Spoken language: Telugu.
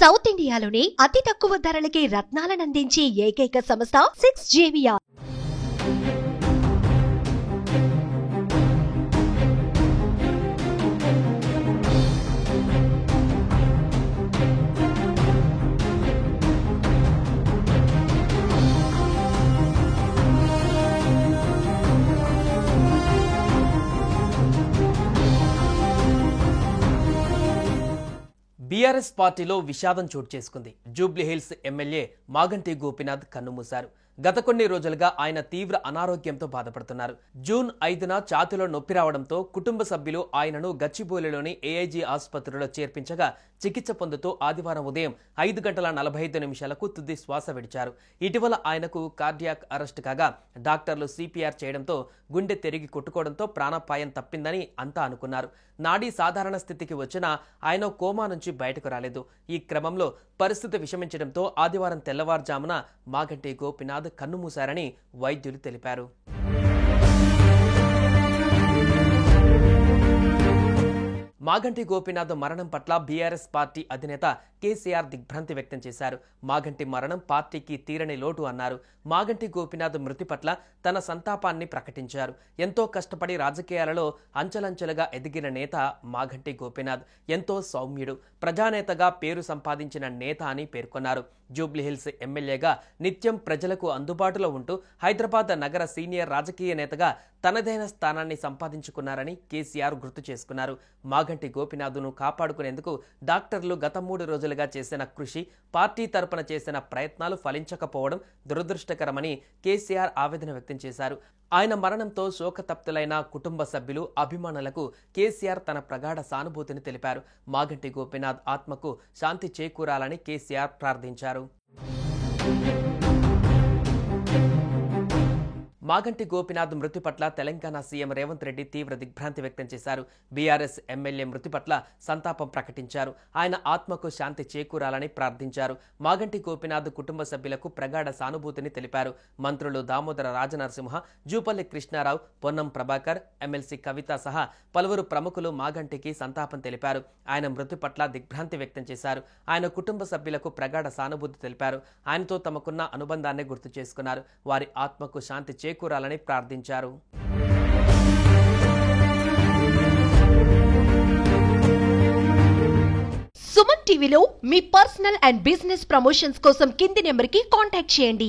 సౌత్ ఇండియాలోని అతి తక్కువ ధరలకి రత్నాలనందించే ఏకైక సంస్థ 6JVR. బీఆర్ఎస్ పార్టీలో విషాదం చోటు చేసుకుంది. జూబ్లీహిల్స్ ఎమ్మెల్యే మాగంటి గోపీనాథ్ కన్నుమూశారు. గత కొన్ని రోజులుగా ఆయన తీవ్ర అనారోగ్యంతో బాధపడుతున్నారు. జూన్ 5న ఛాతీలో నొప్పి రావడంతో కుటుంబ సభ్యులు ఆయనను గచ్చిబౌలిలోని ఏఐజీ ఆసుపత్రిలో చేర్పించగా చికిత్స పొందుతూ ఆదివారం ఉదయం 5:45 తుది శ్వాస విడిచారు. ఇటీవల ఆయనకు కార్డియాక్ అరెస్ట్ కాగా డాక్టర్లు సిపిఆర్ చేయడంతో గుండె తిరిగి కొట్టుకోవడంతో ప్రాణాపాయం తప్పిందని అంతా అనుకున్నారు. నాడీ సాధారణ స్థితికి వచ్చినా ఆయన కోమా నుంచి బయటకు రాలేదు. ఈ క్రమంలో పరిస్థితి విషమించడంతో ఆదివారం తెల్లవారుజామున మాగంటి గోపీనాథ్ కన్నుమూశారని వైద్యులు తెలిపారు. మాగంటి గోపీనాథ్ మరణం పట్ల బీఆర్ఎస్ పార్టీ అధినేత కేసీఆర్ దిగ్భ్రాంతి వ్యక్తం చేశారు. మాగంటి మరణం పార్టీకి తీరని లోటు అన్నారు. మాగంటి గోపీనాథ్ మృతి పట్ల తన సంతాపాన్ని ప్రకటించారు. ఎంతో కష్టపడి రాజకీయాలలో అంచెలంచెలుగా ఎదిగిన నేత మాగంటి గోపీనాథ్. ఎంతో సౌమ్యుడు, ప్రజానేతగా పేరు సంపాదించిన నేత అని పేర్కొన్నారు. జూబ్లీహిల్స్ ఎమ్మెల్యేగా నిత్యం ప్రజలకు అందుబాటులో ఉంటూ హైదరాబాద్ నగర సీనియర్ రాజకీయ నేతగా తనదైన స్థానాన్ని సంపాదించుకున్నారని కేసీఆర్ గుర్తు చేసుకున్నారు. మాగంటి గోపీనాథ్ను కాపాడుకునేందుకు డాక్టర్లు గత 3 రోజులుగా చేసిన కృషి, పార్టీ తరపున చేసిన ప్రయత్నాలు ఫలించకపోవడం దురదృష్టకరమని కేసీఆర్ ఆవేదన వ్యక్తం చేశారు. ఆయన మరణంతో శోకతప్తులైన కుటుంబ సభ్యులు, అభిమానులకు కేసీఆర్ తన ప్రగాఢ సానుభూతిని తెలిపారు. మాగంటి గోపీనాథ్ ఆత్మకు శాంతి చేకూరాలని కేసీఆర్ ప్రార్థించారు. మాగంటి గోపీనాథ్ మృతి పట్ల తెలంగాణ సీఎం రేవంత్ రెడ్డి తీవ్ర దిగ్భ్రాంతి వ్యక్తం చేశారు. బీఆర్ఎస్ ఎమ్మెల్యే మృతి పట్ల సంతాపం ప్రకటించారు. ఆయన ఆత్మకు శాంతి చేకూరాలని ప్రార్థించారు. మాగంటి గోపీనాథ్ కుటుంబ సభ్యులకు ప్రగాఢ సానుభూతిని తెలిపారు. మంత్రులు దామోదర రాజనరసింహ, జూపల్లి కృష్ణారావు, పొన్నం ప్రభాకర్, ఎమ్మెల్సీ కవిత సహా పలువురు ప్రముఖులు మాగంటికి సంతాపం తెలిపారు. ఆయన మృతి పట్ల దిగ్భ్రాంతి వ్యక్తం చేశారు. ఆయన కుటుంబ సభ్యులకు ప్రగాఢ సానుభూతి తెలిపారు. ఆయనతో తమకున్న అనుబంధాన్ని గుర్తు చేసుకున్నారు. వారి ఆత్మకు శాంతి చేకూరాలని ప్రార్థించారు. సుమన్ టీవీలో మీ పర్సనల్ అండ్ బిజినెస్ ప్రమోషన్స్ కోసం కింది నెంబర్కి కాంటాక్ట్ చేయండి.